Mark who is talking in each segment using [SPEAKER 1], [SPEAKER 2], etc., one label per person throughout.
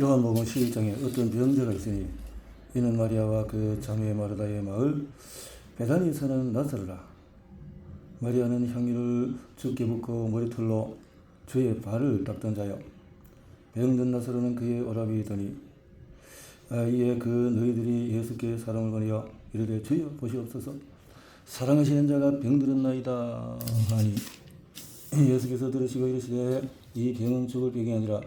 [SPEAKER 1] 요한복음 11장에 어떤 병자가 있으니 이는 마리아와 그 자매 마르다의 마을 베다니에 사는 나사로라. 마리아는 향유를 적게 붓고 머리털로 주의 발을 닦던 자요, 병든 나사로는 그의 오라비이더니 이에 그 너희들이 예수께 사람을 보내어 이르되 주여 보시옵소서, 사랑하시는 자가 병들었나이다 하니 예수께서 들으시고 이르시되 이 병은 죽을 병이 아니라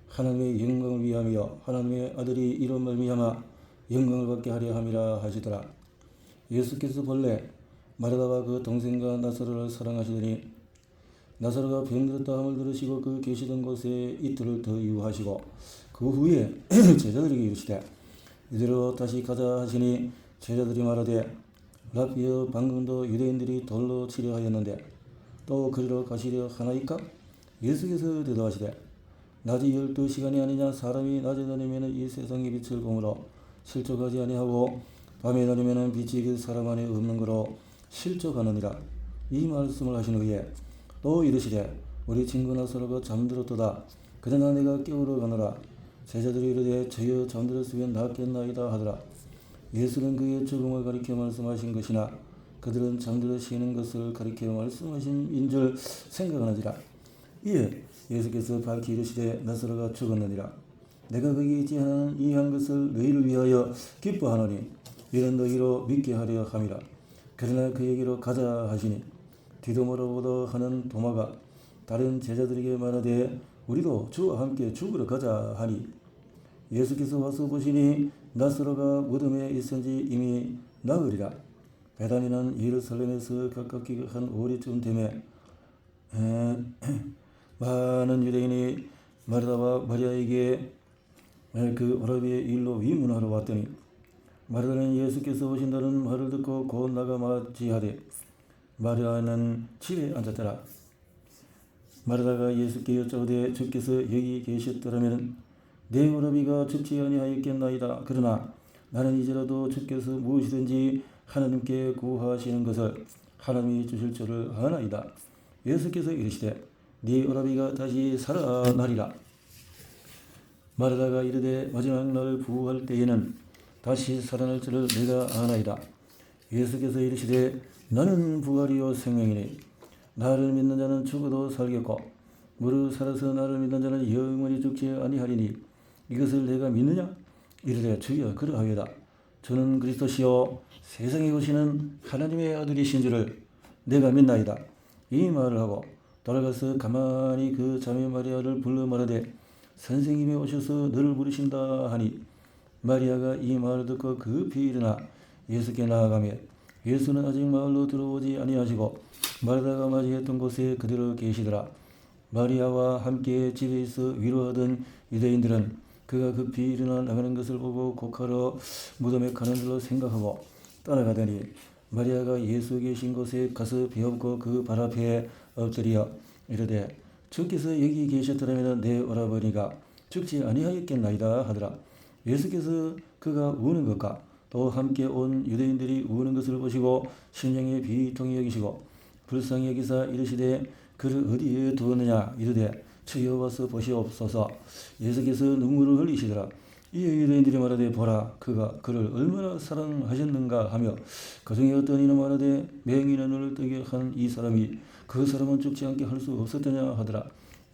[SPEAKER 1] 하나님의 영광을 위함이요 하나님의 아들이 이로 말미암아 영광을 받게 하려 함이라 하시더라. 예수께서 본래 마르다와 그 동생과 나사로를 사랑하시더니 나사로가 병들었다 함을 들으시고 그 계시던 곳에 이틀을 더 유하시고 그 후에 제자들에게 이르시되 이대로 다시 가자 하시니 제자들이 말하되 라비여, 방금도 유대인들이 돌로 치려 하였는데 또 그리로 가시려 하나이까? 예수께서 대답하시되 낮이 12시간이 아니냐? 사람이 낮에 다니면 이 세상의 빛을 보므로 실족하지 아니하고 밤에 다니면 빛이 그 사람 안에 없는 거로 실족하느니라. 이 말씀을 하신 후에 또 이르시되 우리 친구 나사로가 잠들었도다. 그러나 내가 깨우러 가노라. 제자들이 이르되 저여 잠들었으면 낫겠나이다 하더라. 예수는 그의 죽음을 가리켜 말씀하신 것이나 그들은 잠들어 쉬는 것을 가리켜 말씀하신 줄 생각하느니라. 이에 예수께서 밝히 이르시되 나사로가 죽었느니라. 내가 거기 있지 않은 이 한 것을 너희를 위하여 기뻐하노니 이는 너희로 믿게 하려 함이라. 그러나 그에게로 가자 하시니 디도마로보다 하는 도마가 다른 제자들에게 말하되 우리도 주와 함께 죽으러 가자 하니 예수께서 와서 보시니 나사로가 무덤에 있은지 이미 나으리라. 베다니는 예루살렘에서 가깝게 한 오리쯤 되매 많은 유대인이 마르다와 마리아에게 그 오라비의 일로 위문하러 왔더니 마르다는 예수께서 오신다는 말을 듣고 곧 나가 맞이하되 마리아는 집에 앉았더라. 마르다가 예수께 여쭤오되 주께서 여기 계셨더라면 내 오라비가 죽지 아니하였겠나이다. 그러나 나는 이제라도 주께서 무엇이든지 하나님께 구하시는 것을 하나님이 주실 줄을 아나이다. 예수께서 이르시되 네 오라비가 다시 살아나리라. 마르다가 이르되 마지막 날 부활 때에는 다시 살아날 줄을 내가 아나이다. 예수께서 이르시되 나는 부활이요 생명이니 나를 믿는 자는 죽어도 살겠고 무릇 살아서 나를 믿는 자는 영원히 죽지 아니하리니 이것을 내가 믿느냐? 이르되 주여 그러하여다. 저는 그리스도시요 세상에 오시는 하나님의 아들이신 줄을 내가 믿나이다. 이 말을 하고 돌아가서 가만히 그 자매 마리아를 불러 말하되 선생님이 오셔서 너를 부르신다 하니 마리아가 이 말을 듣고 급히 일어나 예수께 나아가며 예수는 아직 마을로 들어오지 아니하시고 마르다가 맞이했던 곳에 그대로 계시더라. 마리아와 함께 집에 있어 위로하던 유대인들은 그가 급히 일어나 나가는 것을 보고 곡하러 무덤에 가는 줄로 생각하고 따라가더니 마리아가 예수 계신 곳에 가서 베엎고 그 발 앞에 엎드려 이르되 주께서 여기 계셨더라면 내 오라버니가 죽지 아니하였겠나이다 하더라. 예수께서 그가 우는 것과 또 함께 온 유대인들이 우는 것을 보시고 심령에 비통히 여기시고 불쌍히 여기사 이르시되 그를 어디에 두었느냐? 이르되 주여 와서 보시옵소서. 예수께서 눈물을 흘리시더라. 이에 유대인들이 말하되 보라 그가 그를 얼마나 사랑하셨는가 하며 그 중에 어떤 이는 말하되 맹인의 눈을 뜨게 한 이 사람이 그 사람은 죽지 않게 할 수 없었더냐 하더라.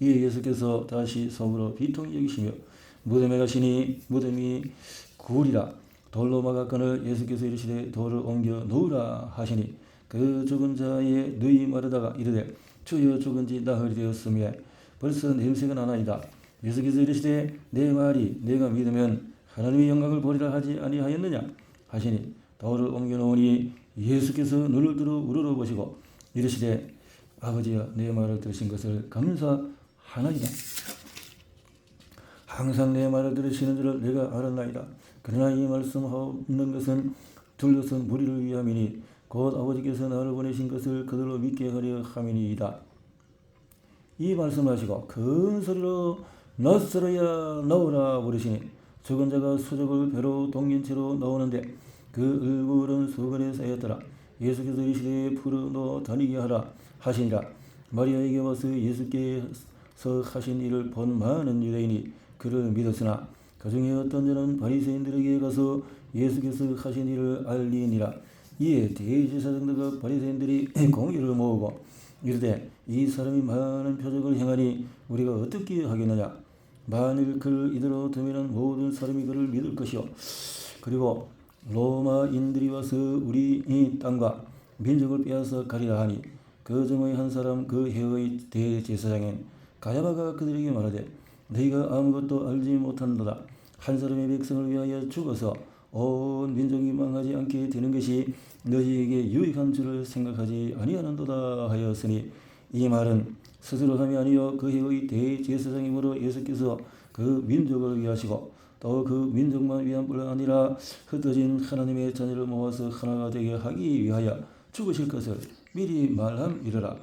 [SPEAKER 1] 이에 예수께서 다시 속으로 비통히 여기시며 무덤에 가시니 무덤이 구리라. 돌로 막았거늘 예수께서 이르시되 돌을 옮겨 놓으라 하시니 그 죽은 자의 누이 마르다가 이르되 주여 죽은 지 나흘이 되었으며 벌써 냄새가 나나이다. 예수께서 이르시되 내 말이 내가 믿으면 하나님의 영광을 보리라 하지 아니하였느냐 하시니 돌을 옮겨 놓으니 예수께서 눈을 들어 우러러 보시고 이르시되 아버지여 내 말을 들으신 것을 감사하나이다. 항상 내 말을 들으시는 줄을 내가 알았나이다. 그러나 이 말씀하는 것은 둘러서 무리를 위함이니 곧 아버지께서 나를 보내신 것을 그들로 믿게 하려 함이니이다. 이 말씀을 하시고 큰 소리로 나사로야 나오라 부르시니 죽은 자가 수족을 배로 동긴 채로 나오는데 그 얼굴은 수건에 쌓였더라. 예수께서 이르시되 풀어 다니게 하라 하시니라. 마리아에게 와서 예수께서 하신 일을 본 많은 유대인이 그를 믿었으나 그중에 어떤 자는 바리새인들에게 가서 예수께서 하신 일을 알리니라. 이에 대제사장들과 바리새인들이 공의를 모으고 이르되 이 사람이 많은 표적을 행하니 우리가 어떻게 하겠느냐. 만일 그를 이대로 두면 모든 사람이 그를 믿을 것이요 그리고 로마인들이 와서 우리 이 땅과 민족을 빼앗아 가리라 하니 그 중의 한 사람 그 해의 대제사장인 가야바가 그들에게 말하되 너희가 아무것도 알지 못한도다. 한 사람의 백성을 위하여 죽어서 온 민족이 망하지 않게 되는 것이 너희에게 유익한 줄을 생각하지 아니하는도다 하였으니 이 말은 스스로 함이 아니요 그 해의 대제사장이므로 예수께서 그 민족을 위하시고 또 그 민족만 위한 뿐 아니라 흩어진 하나님의 자녀를 모아서 하나가 되게 하기 위하여 죽으실 것을 미리 말함이러라.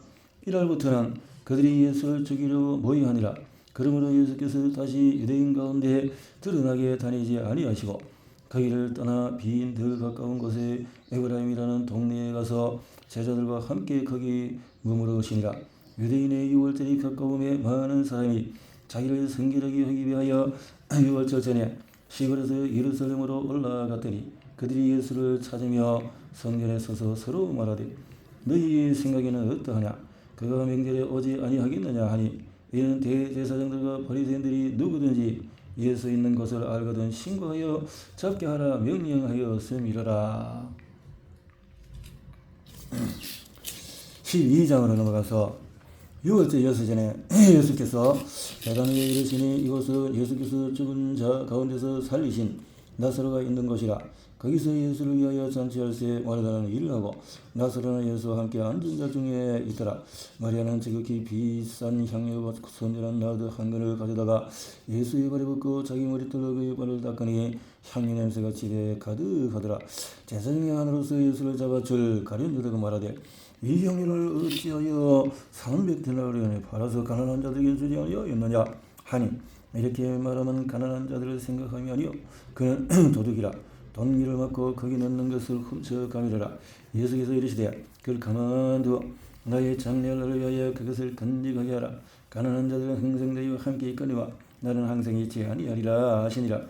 [SPEAKER 1] 이날부터는 그들이 예수를 죽이려고 모의하니라. 그러므로 예수께서 다시 유대인 가운데 드러나게 다니지 아니하시고 거기를 떠나 빈 더 가까운 곳에 에브라임이라는 동네에 가서 제자들과 함께 거기 머무르시니라. 유대인의 유월절이 가까움에 많은 사람이 자기를 성결하게 하기 위하여 유월절 전에 시골에서 예루살렘으로 올라갔더니 그들이 예수를 찾으며 성전에 서서 서로 말하되 너희 생각에는 어떠하냐. 그가 명절에 오지 아니하겠느냐 하니 이는 대제사장들과 바리새인들이 누구든지 예수 있는 것을 알거든 신고하여 잡게 하라 명령하였음이러라. 12장으로 넘어가서 6월째 여수전에 예수께서 베다니에 이르시니 이곳은 예수께서 죽은 자 가운데서 살리신 나사로가 있는 곳이라. 거기서 예수를 위하여 잔치할새 마르다는 일을 하고 나사로는 예수와 함께 앉은 자 중에 있더라. 마리아는 지극히 비싼 향유와 선전한 나드 한 근을 가져다가 예수의 발에 붓고 자기 머리털로 그의 발을 닦으니 향유 냄새가 집에 가득하더라. 제사장의 하나로서 예수를 잡아줄 가룟 유다가 말하되 이 향유를 어찌하여 300데나리온에 팔아서 가난한 자들에게 주지 아니하였느냐 하니 이렇게 말하면 가난한 자들을 생각함이 아니요 그는 도둑이라. 돈기를 맞고 거기 넣는 것을 훔쳐가미르라. 예수께서 이르시되 그를 가만두어 나의 장례를 위하여 그것을 건지하게 하라. 가난한 자들은 항상 너희와 함께 있거니와 나는 항상 있지 아니하리라 하시니라.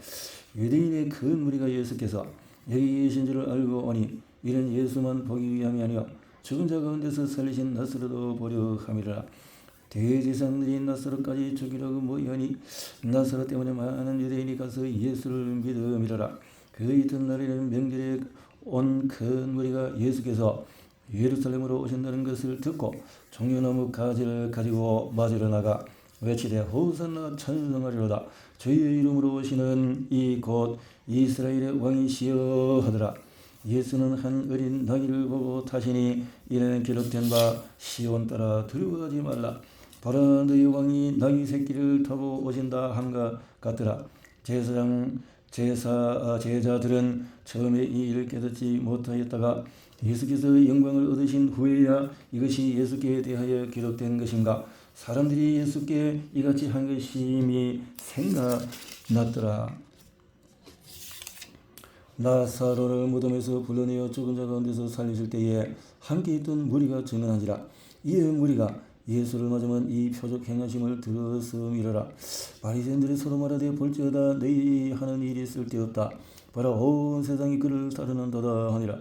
[SPEAKER 1] 유대인의 큰 무리가 예수께서 여기 계신 줄을 알고 오니 이는 예수만 보기 위함이 아니요 죽은 자 가운데서 살리신 나사로도 보려 함이라. 대제사장들이 나사로까지 죽이려고 모이하니 나사로 때문에 많은 유대인이 가서 예수를 믿음이라. 그 이튿날에는 명절에 온 큰 무리가 예수께서 예루살렘으로 오신다는 것을 듣고 종려나무 가지를 가지고 맞으러 나가 외치되 호산나 찬송하리로다. 주의 이름으로 오시는 이 곧 이스라엘의 왕이시여 하더라. 예수는 한 어린 나귀를 보고 타시니 이는 기록된 바 시온 따라 두려워하지 말라. 보라 너희 왕이 나귀 새끼를 타고 오신다 함과 같더라. 제자들은 처음에 이 일을 깨닫지 못하였다가 예수께서 영광을 얻으신 후에야 이것이 예수께 대하여 기록된 것인가 사람들이 예수께 이같이 한 것임이 생각났더라. 나사로를 무덤에서 불러내어 죽은 자 가운데서 살리실 때에 함께 있던 무리가 증언하니라. 이에 무리가 예수를 맞으면 이 표적 행하심을 들었음이러라. 바리새인들이 서로 말하되 볼지어다 너희 하는 일이 쓸데없다. 보라 온 세상이 그를 따르는도다 하니라.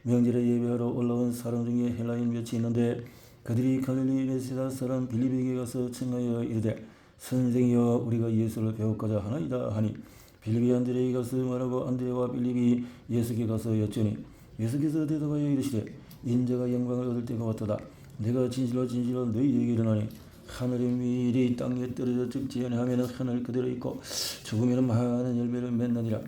[SPEAKER 1] 명절에 예배하러 올라온 사람 중에 헬라인 몇이 있는데 그들이 갈릴리 베세다 사람 빌립에게 가서 청하여 이르되 선생이여 우리가 예수를 배우고자 하나이다 하니 빌립이 안드레에게 가서 말하고 안드레와 빌립이 예수께 가서 여쭈니 예수께서 대답하여 이르시되 인자가 영광을 얻을 때가 왔도다. 내가 진실로 너희에게 이르노니 하늘의 밀이 땅에 떨어져 죽지 아니하면 하늘 그대로 있고 죽으면 많은 열매를 맺느니라.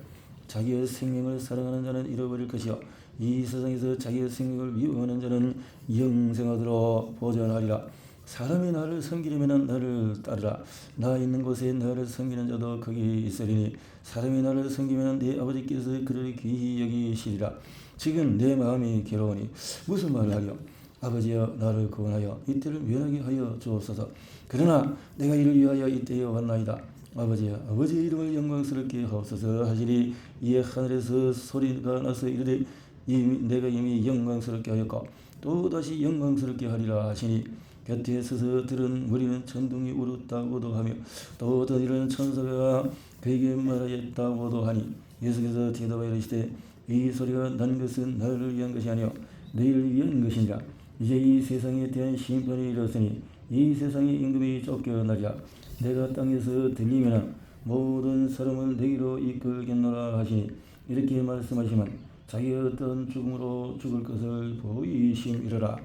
[SPEAKER 1] 자기의 생명을 사랑하는 자는 잃어버릴 것이요 이 세상에서 자기의 생명을 미워하는 자는 영생하도록 보존하리라. 사람이 나를 섬기려면 나를 따르라. 나 있는 곳에 나를 섬기는 자도 거기 있으리니 사람이 나를 섬기면 내 아버지께서 그를 귀히 여기시리라. 지금 내 마음이 괴로우니 무슨 말을 하려. 아버지여 나를 구원하여 이때를 면하게 하여 주옵소서. 그러나 내가 이를 위하여 이때에 왔나이다. 아버지여 아버지의 이름을 영광스럽게 하옵소서 하시니 이에 하늘에서 소리가 나서 이르되 내가 이미 영광스럽게 하였고 또다시 영광스럽게 하리라 하시니 곁에 서서 들은 무리는 천둥이 울었다고도 하며 또 더 이르는 천사가 그에게 말하였다고도 하니 예수께서 대답하여 이르시되 이 소리가 난 것은 너를 위한 것이 아니요 너희를 위한 것이니라. 이제 이 세상에 대한 심판이 이르렀으니 이 세상의 임금이 쫓겨나리라. 내가 땅에서 들리면 모든 사람을 내게로 이끌겠노라 하시니 이렇게 말씀하시면 자기가 어떤 죽음으로 죽을 것을 보이심이로라.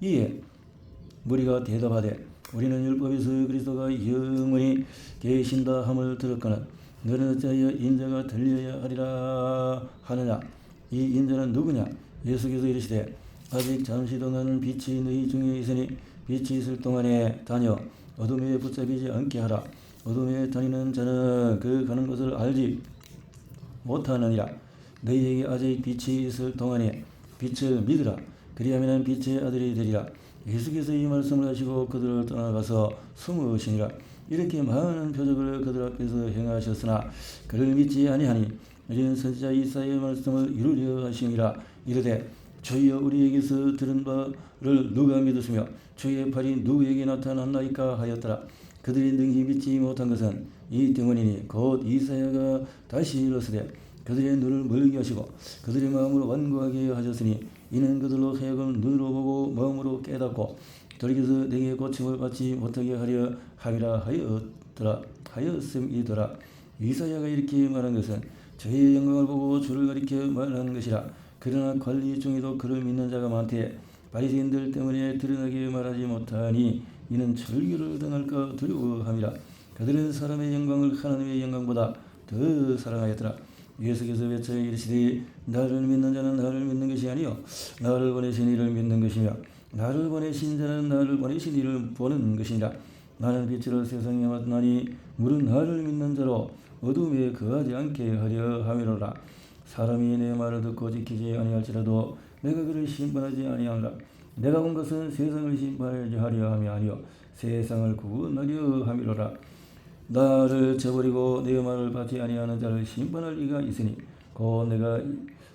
[SPEAKER 1] 이에 무리가 대답하되 우리는 율법에서 그리스도가 영원히 계신다 함을 들었거늘 너는 어찌하여 인자가 들려야 하리라 하느냐. 이 인자는 누구냐. 예수께서 이르시되 아직 잠시 동안 빛이 너희 중에 있으니 빛이 있을 동안에 다녀 어둠에 붙잡히지 않게 하라. 어둠에 다니는 자는 그 가는 것을 알지 못하느니라. 너희에게 아직 빛이 있을 동안에 빛을 믿으라. 그리하면 빛의 아들이 되리라. 예수께서 이 말씀을 하시고 그들을 떠나가서 숨으시니라. 이렇게 많은 표적을 그들 앞에서 행하셨으나 그를 믿지 아니하니 이는 선지자 이사야의 말씀을 이루려 하시니라. 이르되 주여 우리에게서 들은 바를 누가 믿으시며 주의 팔이 누구에게 나타났나이까 하였더라. 그들이 능히 믿지 못한 것은 이 때문이니 곧 이사야가 다시 이르시되 그들의 눈을 멀게 하시고 그들의 마음을 완고하게 하셨으니 이는 그들로 하여금 눈으로 보고 마음으로 깨닫고 돌이켜서 내게 고침을 받지 못하게 하려 함이라 하였음이더라. 이사야가 이렇게 말한 것은 저의 영광을 보고 주를 가리켜 말하는 것이라. 그러나 관리 중에도 그를 믿는 자가 많되 바리새인들 때문에 드러나게 말하지 못하니 이는 절규를 당할까 두려워함이라. 그들은 사람의 영광을 하나님의 영광보다 더 사랑하였더라. 예수께서 외쳐 이르시되 나를 믿는 자는 나를 믿는 것이 아니요 나를 보내신 이를 믿는 것이며 나를 보내신 자는 나를 보내신 이를 보는 것이니라. 나는 빛으로 세상에 왔나니 물은 나를 믿는 자로 어둠에 거하지 않게 하려 함이로라. 사람이 내 말을 듣고 지키지 아니할지라도 내가 그를 심판하지 아니하노라. 내가 온 것은 세상을 심판하려 함이 아니요 세상을 구원하려 함이로라. 나를 저버리고 내 말을 받지 아니하는 자를 심판할 이가 있으니 곧 내가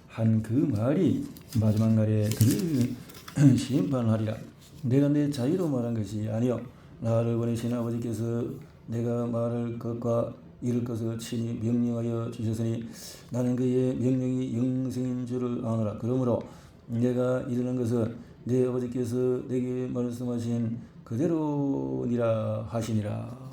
[SPEAKER 1] 한 그 말이 마지막 날에 그를 심판하리라. 내가 내 자유로 말한 것이 아니요 나를 보내신 아버지께서 내가 말할 것과 이룰 것을 친히 명령하여 주셨으니 나는 그의 명령이 영생인 줄을 아노라. 그러므로 내가 이르는 것은 내 아버지께서 내게 말씀하신 그대로니라 하시니라.